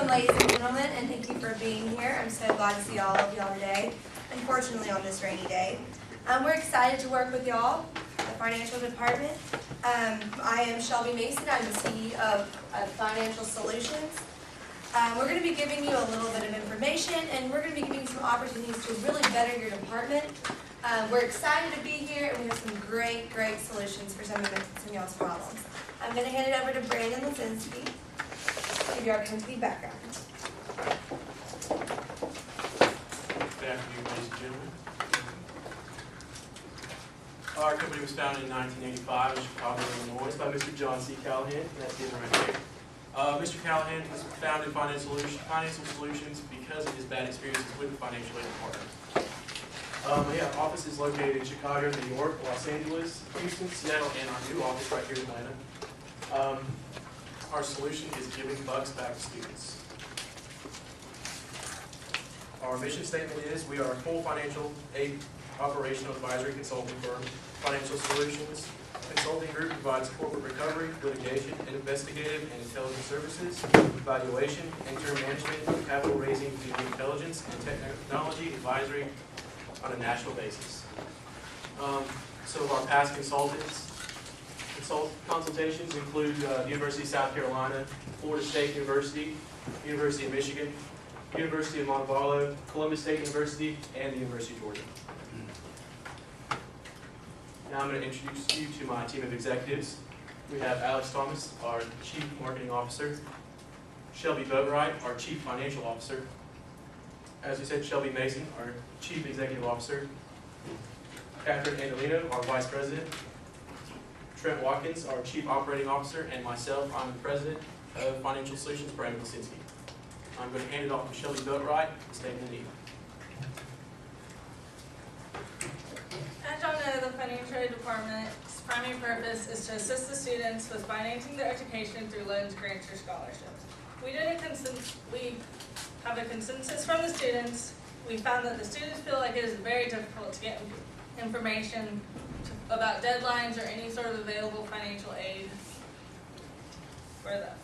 Welcome, ladies and gentlemen, and thank you for being here. I'm so glad to see all of y'all today, unfortunately on this rainy day. We're excited to work with y'all, the financial department. I am Shelby Mason. I'm the CEO of Financial Solutions. We're going to be giving you a little bit of information, and we're going to be giving you some opportunities to really better your department. We're excited to be here, and we have some great solutions for some of y'all's problems. I'm going to hand it over to Brandon Lazinski to give you our company background. Good afternoon, ladies and gentlemen. Our company was founded in 1985 in Chicago, Illinois by Mr. John C. Callahan, and that's him right there. Mr. Callahan has founded Financial Solutions because of his bad experiences with the financial aid department. We have offices located in Chicago, New York, Los Angeles, Houston, Seattle, and our new office right here in Atlanta. Our solution is giving bucks back to students. Our mission statement is we are a full financial aid operational advisory consulting firm. Financial Solutions Consulting Group provides corporate recovery, litigation, and investigative and intelligence services, valuation, interim management, capital raising, due intelligence, and technology advisory on a national basis. Some of our past consultations include the University of South Carolina, Florida State University, University of Michigan, University of Montevallo, Columbus State University, and the University of Georgia. Now I'm going to introduce you to my team of executives. We have Alex Thomas, our Chief Marketing Officer, Shelby Boatwright, our Chief Financial Officer, as we said, Shelby Mason, our Chief Executive Officer, Catherine Andolino, our Vice President, Trent Watkins, our Chief Operating Officer, and myself, I'm the President of Financial Solutions, Brandon Lazinski. I'm going to hand it off to Shelby Boatwright, stating the need. As y'all know, the financial aid department's primary purpose is to assist the students with financing their education through loans, grants, or scholarships. We have a consensus from the students. We found that the students feel like it is very difficult to get information about deadlines or any sort of available financial aid for them.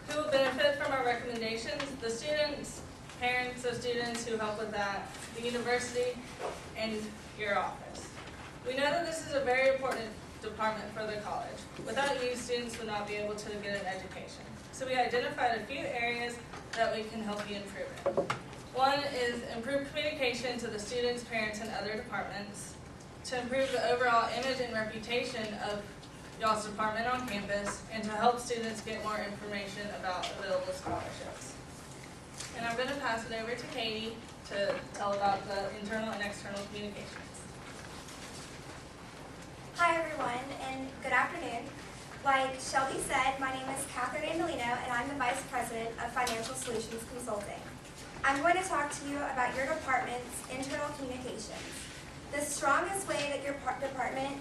Who will benefit from our recommendations? The students, parents of students who help with that, the university, and your office. We know that this is a very important department for the college. Without you, students would not be able to get an education. So we identified a few areas that we can help you improve in. One is improve communication to the students, parents, and other departments to improve the overall image and reputation of y'all's department on campus and to help students get more information about available scholarships. And I'm going to pass it over to Katie to tell about the internal and external communications. Hi everyone, and good afternoon. Like Shelby said, my name is Catherine Andolino, and I'm the Vice President of Financial Solutions Consulting. I'm going to talk to you about your department's internal communications. The strongest way that your department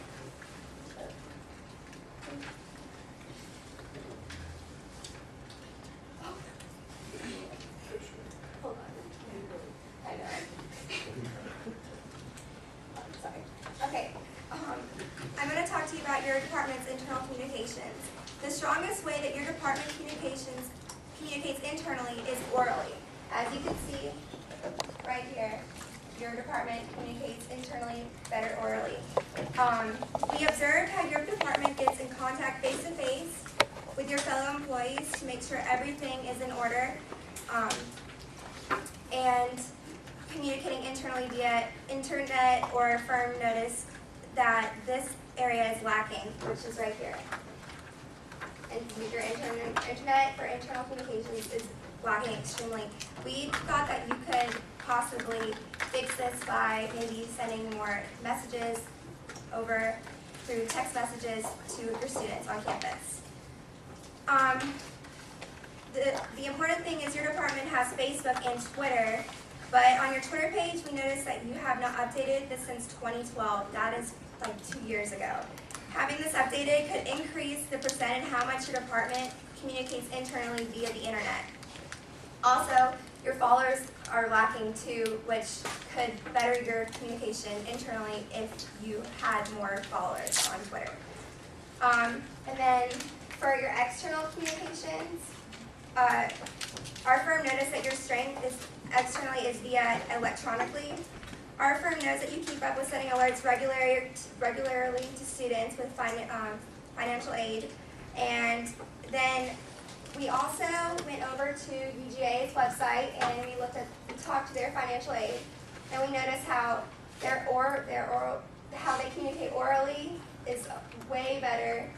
I'm going to talk to you about your department's internal communications. The strongest way that your department communicates internally is orally. As you can see right here, your department communicates internally better orally. We observed how your department gets in contact face-to-face with your fellow employees to make sure everything is in order, and communicating internally via internet or firm notice that this area is lacking, which is right here. And your internet for internal communications is lacking extremely. We thought that you could possibly fix this by maybe sending more messages over through text messages to your students on campus. The important thing is your department has Facebook and Twitter, but on your Twitter page, we noticed that you have not updated this since 2012. That is like 2 years ago. Having this updated could increase the percent in how much your department communicates internally via the internet. Also, your followers are lacking too, which could better your communication internally if you had more followers on Twitter. And then for your external communications, our firm noticed that your strength is externally is via electronically. Our firm knows that you keep up with sending alerts regularly to students with financial aid. And then we also went over to UGA's website and we talked to their financial aid, and we noticed how how they communicate orally is way better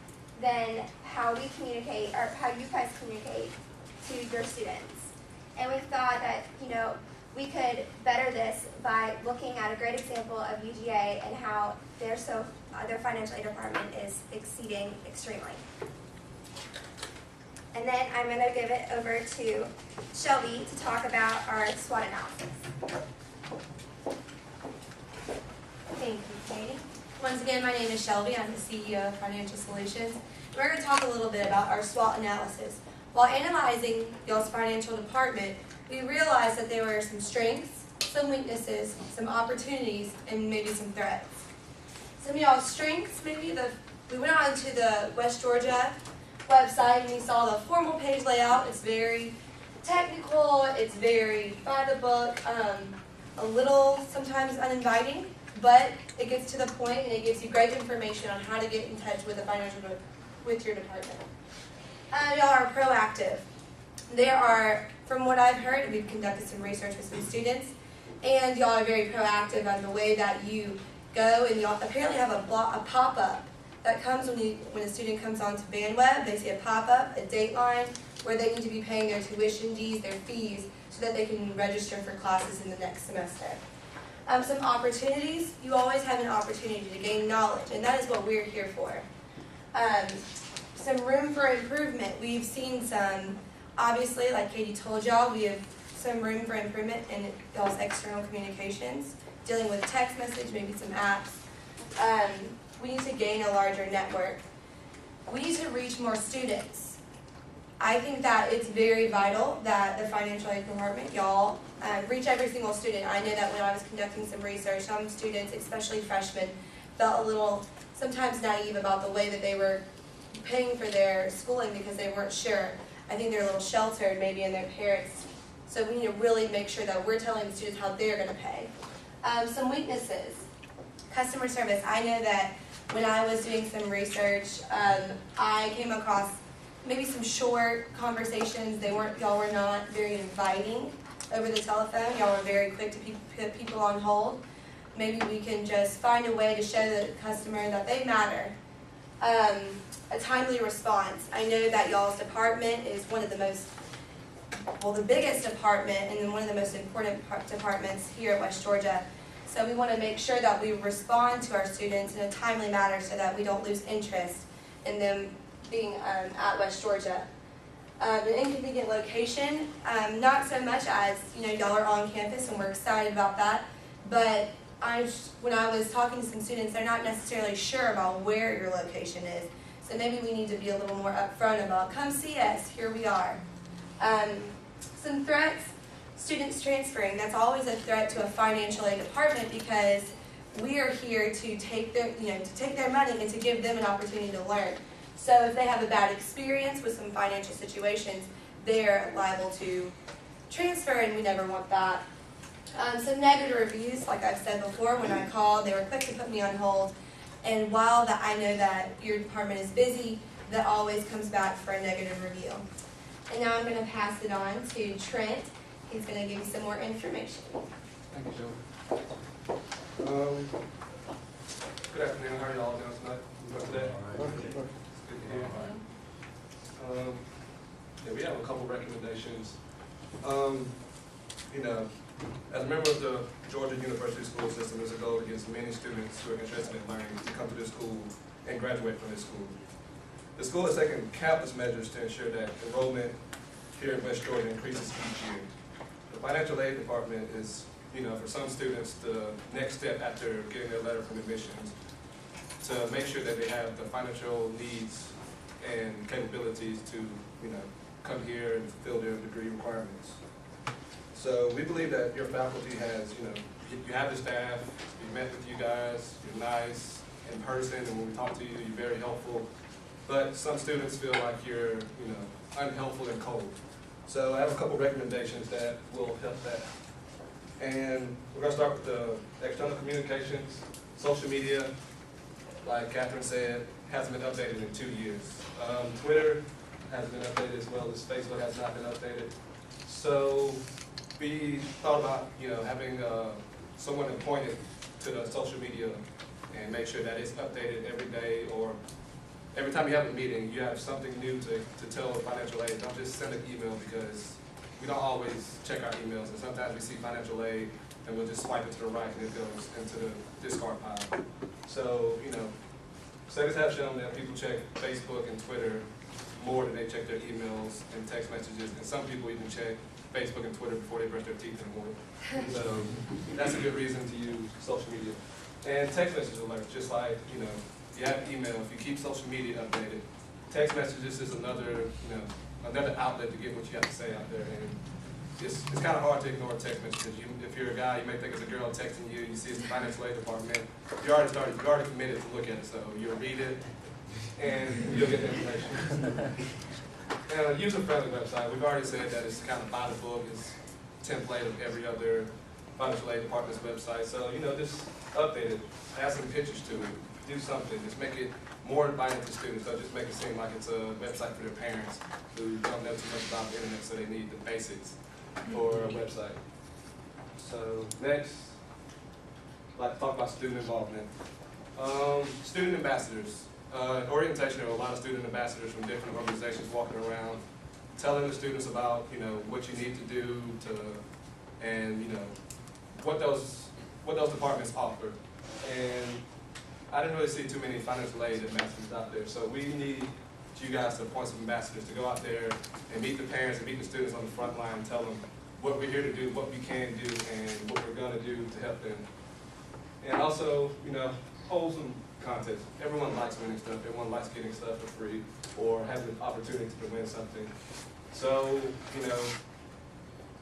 than how we communicate or how you guys communicate to your students. And we thought that, we could better this by looking at a great example of UGA and how their financial aid department is exceeding extremely. And then I'm going to give it over to Shelby to talk about our SWOT analysis. Thank you, Katie. Once again, my name is Shelby. I'm the CEO of Financial Solutions. We're going to talk a little bit about our SWOT analysis. While analyzing y'all's financial department, we realized that there were some strengths, some weaknesses, some opportunities, and maybe some threats. Some of y'all's strengths, we went on to the West Georgia website and we saw the formal page layout. It's very technical, it's very by the book, a little sometimes uninviting, but it gets to the point and it gives you great information on how to get in touch with with your department. Y'all are proactive. There are, from what I've heard, we've conducted some research with some students, and y'all are very proactive on the way that you go, and y'all apparently have a pop-up that comes when a student comes onto BandWeb. They see a pop-up, a dateline, where they need to be paying their tuition fees, their fees, so that they can register for classes in the next semester. Some opportunities. You always have an opportunity to gain knowledge, and that is what we're here for. Some room for improvement. We've seen some, obviously, like Katie told y'all, we have some room for improvement in y'all's external communications, dealing with text message, maybe some apps. We need to gain a larger network. We need to reach more students. I think that it's very vital that the financial aid department, y'all, reach every single student. I know that when I was conducting some research, some students, especially freshmen, felt a little sometimes naive about the way that they were paying for their schooling because they weren't sure. I think they're a little sheltered maybe in their parents. So we need to really make sure that we're telling the students how they're going to pay. Some weaknesses. Customer service. I know that when I was doing some research, I came across maybe some short conversations. Y'all were not very inviting over the telephone. Y'all were very quick to put people on hold. Maybe we can just find a way to show the customer that they matter. A timely response. I know that y'all's department is one of the the biggest department and then one of the most important departments here at West Georgia. So we want to make sure that we respond to our students in a timely manner so that we don't lose interest in them being at West Georgia. An inconvenient location, not so much as, y'all are on campus and we're excited about that, but when I was talking to some students, they're not necessarily sure about where your location is. So maybe we need to be a little more upfront about, come see us, here we are. Some threats, students transferring. That's always a threat to a financial aid department because we are here to take their money and to give them an opportunity to learn. So if they have a bad experience with some financial situations, they're liable to transfer, and we never want that. Some negative reviews, like I've said before, when I called, they were quick to put me on hold. And while I know that your department is busy, that always comes back for a negative review. And now I'm going to pass it on to Trent. He's going to give you some more information. Thank you, Joe. Good afternoon. How are y'all doing tonight? Today? It's good to hear. We have a couple recommendations. As a member of the Georgia University school system, there's a goal to get as many students who are interested in learning to come to this school and graduate from this school. The school has taken countless measures to ensure that enrollment here at West Georgia increases each year. The financial aid department is, for some students, the next step after getting their letter from admissions to make sure that they have the financial needs and capabilities to, come here and fulfill their degree requirements. So we believe that your faculty has, you have the staff, we met with you guys, you're nice in person, and when we talk to you, you're very helpful. But some students feel like you're, unhelpful and cold. So I have a couple recommendations that will help that. And we're gonna start with the external communications, social media, like Catherine said, hasn't been updated in 2 years. Twitter hasn't been updated as well as Facebook has not been updated. So we thought about, having someone appointed to the social media and make sure that it's updated every day, or every time you have a meeting, you have something new to tell financial aid. Don't just send an email, because we don't always check our emails, and sometimes we see financial aid and we'll just swipe it to the right and it goes into the discard pile. So, studies have shown that people check Facebook and Twitter more than they check their emails and text messages, and some people even check Facebook and Twitter before they brush their teeth in the morning. So that's a good reason to use social media. And text message alerts, just like, you have email, if you keep social media updated, text messages is another, another outlet to get what you have to say out there. And it's kind of hard to ignore text messages. If you're a guy, you may think it's a girl texting you, you see it's the financial aid department, you're already committed to look at it, so you'll read it and you'll get the information. And a user-friendly website, we've already said that it's kind of by the book, it's template of every other financial aid department's website. So, just update it, add some pictures to it, do something, just make it more inviting to students. Don't just make it seem like it's a website for their parents who don't know too much about the internet, so they need the basics for a website. So next, I'd like to talk about student involvement. Student ambassadors. In orientation, there were a lot of student ambassadors from different organizations walking around, telling the students about, what you need to do and what those departments offer. And I didn't really see too many financial aid ambassadors out there, so we need you guys to appoint some ambassadors to go out there and meet the parents and meet the students on the front line and tell them what we're here to do, what we can do, and what we're going to do to help them. And also, hold some contests. Everyone likes winning stuff. Everyone likes getting stuff for free or having the opportunity to win something. So,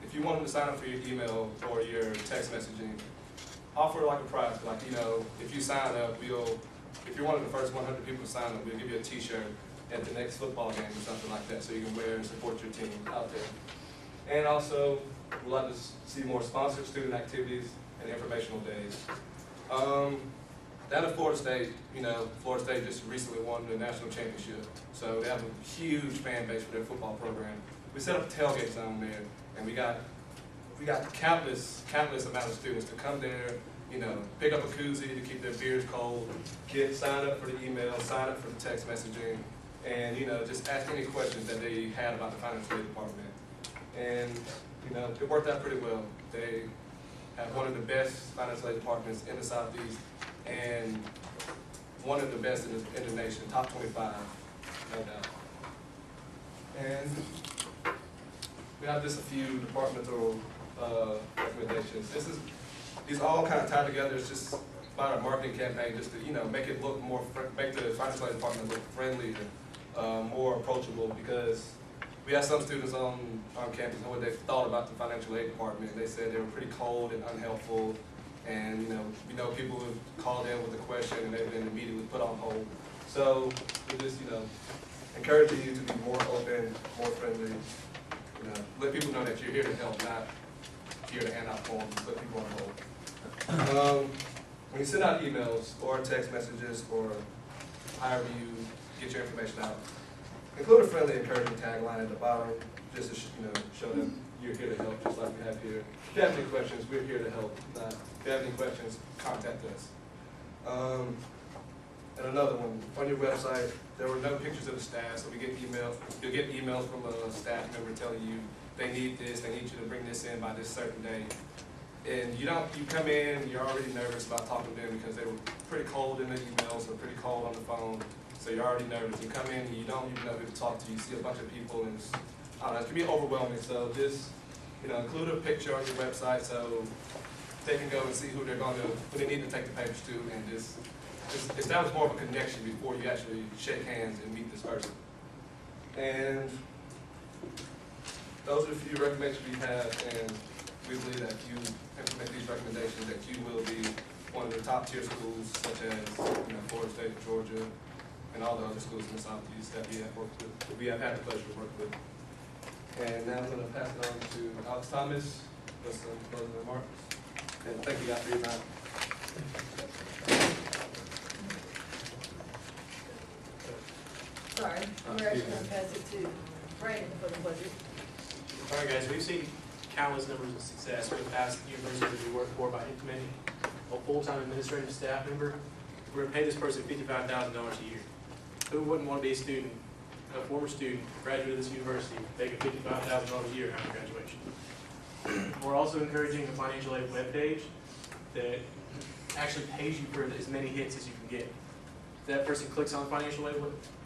if you want them to sign up for your email or your text messaging, offer like a prize. Like, if you sign up, if you're one of the first 100 people to sign up, we'll give you a t-shirt at the next football game or something like that, so you can wear and support your team out there. And also, we'd like to see more sponsored student activities and informational days. Down at Florida State, Florida State just recently won the national championship, so they have a huge fan base for their football program. We set up tailgates down there, and we got countless amount of students to come there, pick up a koozie to keep their beers cold, sign up for the email, sign up for the text messaging, and just ask any questions that they had about the financial aid department. And it worked out pretty well. They have one of the best financial aid departments in the Southeast, and one of the best in the nation, top 25, no doubt. And we have just a few departmental recommendations. These all kind of tied together. It's just about a marketing campaign, just to make it look more, make the financial aid department look friendly and more approachable, because we had some students on campus and what they thought about the financial aid department. They said they were pretty cold and unhelpful, and people would call in with a question and they've been immediately put on hold. So we just encouraging you to be more open, more friendly. Let people know that you're here to help, not here to hand out forms, put people on hold. When you send out emails or text messages or however you get your information out, include a friendly, encouraging tagline at the bottom, just to show them you're here to help, just like we have here. If you have any questions, we're here to help. If you have any questions, contact us. And another one, on your website, there were no pictures of the staff, so you'll get emails from a staff member telling you they need this, they need you to bring this in by this certain day. And you come in, you're already nervous about talking to them because they were pretty cold in the emails or pretty cold on the phone, so you're already nervous. You come in and you don't even know who to talk to, you see a bunch of people, and it can be overwhelming. So just include a picture on your website so they can go and see who they need to take the papers to, and just establish more of a connection before you actually shake hands and meet this person. And those are a few recommendations we have, and we believe that if you implement these recommendations, that you will be one of the top tier schools, such as Florida State, Georgia, and all the other schools in the Southeast that we have had the pleasure to work with. And now I'm going to pass it on to Alex Thomas with some closing remarks. And thank you guys for your time. Sorry, we're actually gonna pass it to Brandon for the budget. All right, guys, we've seen countless numbers of success for the past universities we work for by implementing a full-time administrative staff member. We're gonna pay this person $55,000 a year. Who wouldn't want to be a student, a former student, graduate of this university, making $55,000 a year after graduation? We're also encouraging a financial aid webpage that actually pays you for as many hits as you can get. If that person clicks on the financial aid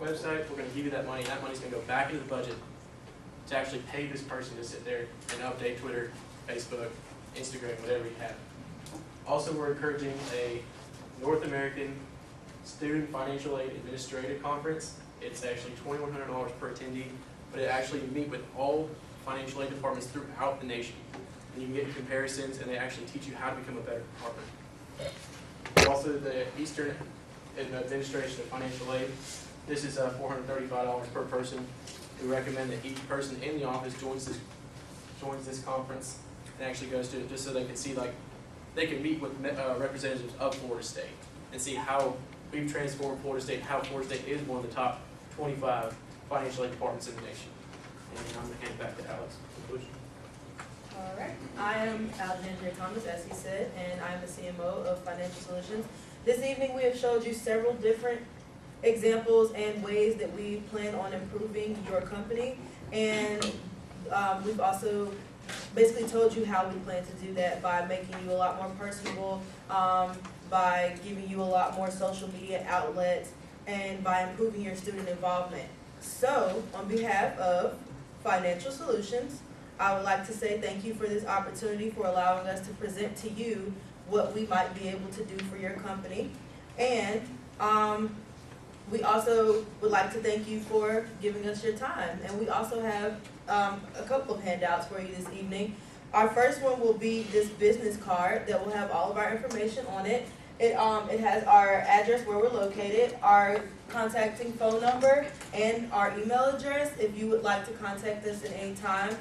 website, we're going to give you that money, and that money's going to go back into the budget to actually pay this person to sit there and update Twitter, Facebook, Instagram, whatever you have. Also, we're encouraging a North American Student Financial Aid Administrative Conference. It's actually $2,100 per attendee, but it actually meet with all financial aid departments throughout the nation. And you can get comparisons, and they actually teach you how to become a better department. Also, the Eastern Administration of Financial Aid. This is $435 per person. We recommend that each person in the office joins this conference and actually goes to it, just so they can see, like, they can meet with representatives of Florida State and see how we've transformed Florida State, how Florida State is one of the top 25 financial aid departments in the nation. And I'm going to hand it back to Alex for conclusion. All right, I am Alexandria Thomas, as he said, and I'm the CMO of Financial Solutions. This evening, we have showed you several different examples and ways that we plan on improving your company, and we've also basically told you how we plan to do that by making you a lot more personable, by giving you a lot more social media outlets, and by improving your student involvement. So, on behalf of Financial Solutions, I would like to say thank you for this opportunity for allowing us to present to you what we might be able to do for your company. And we also would like to thank you for giving us your time. And we also have a couple of handouts for you this evening. Our first one will be this business card that will have all of our information on it. It has our address where we're located, our contacting phone number, and our email address if you would like to contact us at any time.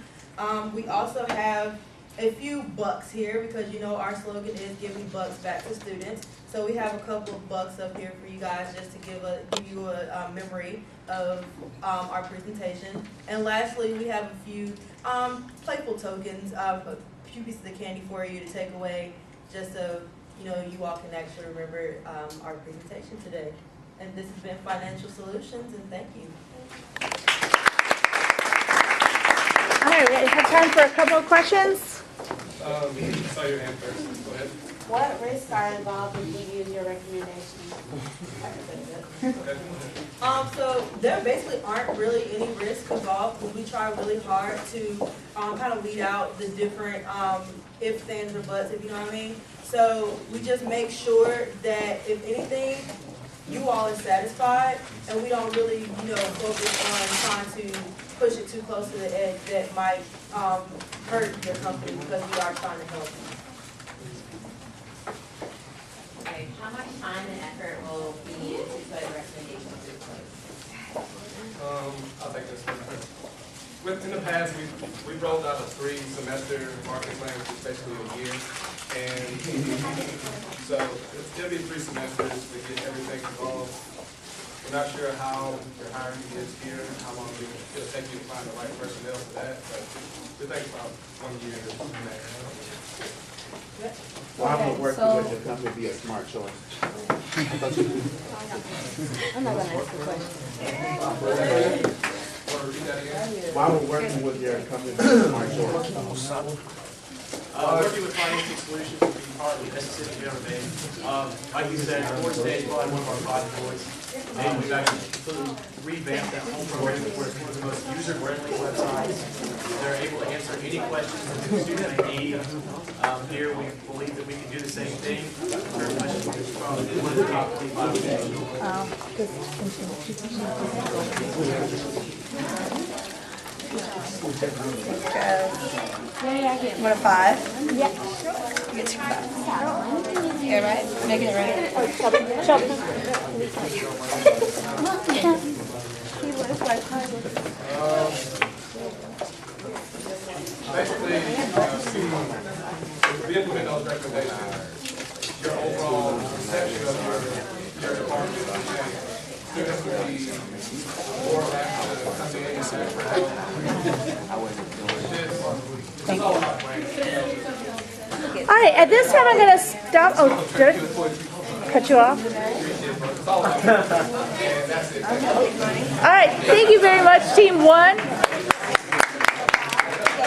We also have a few bucks here because you know our slogan is giving bucks back to students. So we have a couple of bucks up here for you guys just to give you a memory of our presentation. And lastly, we have a few playful tokens, a few pieces of candy for you to take away just so you know you all can actually remember our presentation today. And this has been Financial Solutions, and thank you. All right, we have time for a couple of questions. Saw your hand first. Go ahead. What risks are involved in giving you your recommendation? So there basically aren't really any risks involved, but we try really hard to kind of weed out the different ifs, ands, or buts, if you know what I mean. So we just make sure that if anything, you all are satisfied, and we don't really, focus on trying to push it too close to the edge that might hurt your company because we are trying to help you. Okay, how much time and effort will be needed to put a recommendation through close? I'll take this one. In the past, we've rolled out a 3-semester marketing plan, which is basically a year. And so it'll be 3 semesters to get everything involved. We're not sure how your hiring is here, how long it'll take you to find the right personnel for that, but we think about 1 year to max. Why would working with your company be a smart choice? I'm not going to ask the question. Why would working with your company be a smart choice? Working with Financial Solutions would be part of the best decision we've ever made. Like you said, Florida State is probably one of our 5 boys. And we've actually completely revamped that whole program where it's one of the most user-friendly websites. They're able to answer any questions that the student may need. Here, we believe that we can do the same thing. Very much from one of the top 25 What a 5? Yeah. You get 2 5s. Okay, right? Making it ready. basically, we implement those recommendations. Your overall perception of your department will change. Students will be more apt to come in and ask for help. It's all about planning. All right, at this time I'm going to stop. Oh, did I cut you off? It's all about planning. And that's it. All right, thank you very much, Team 1.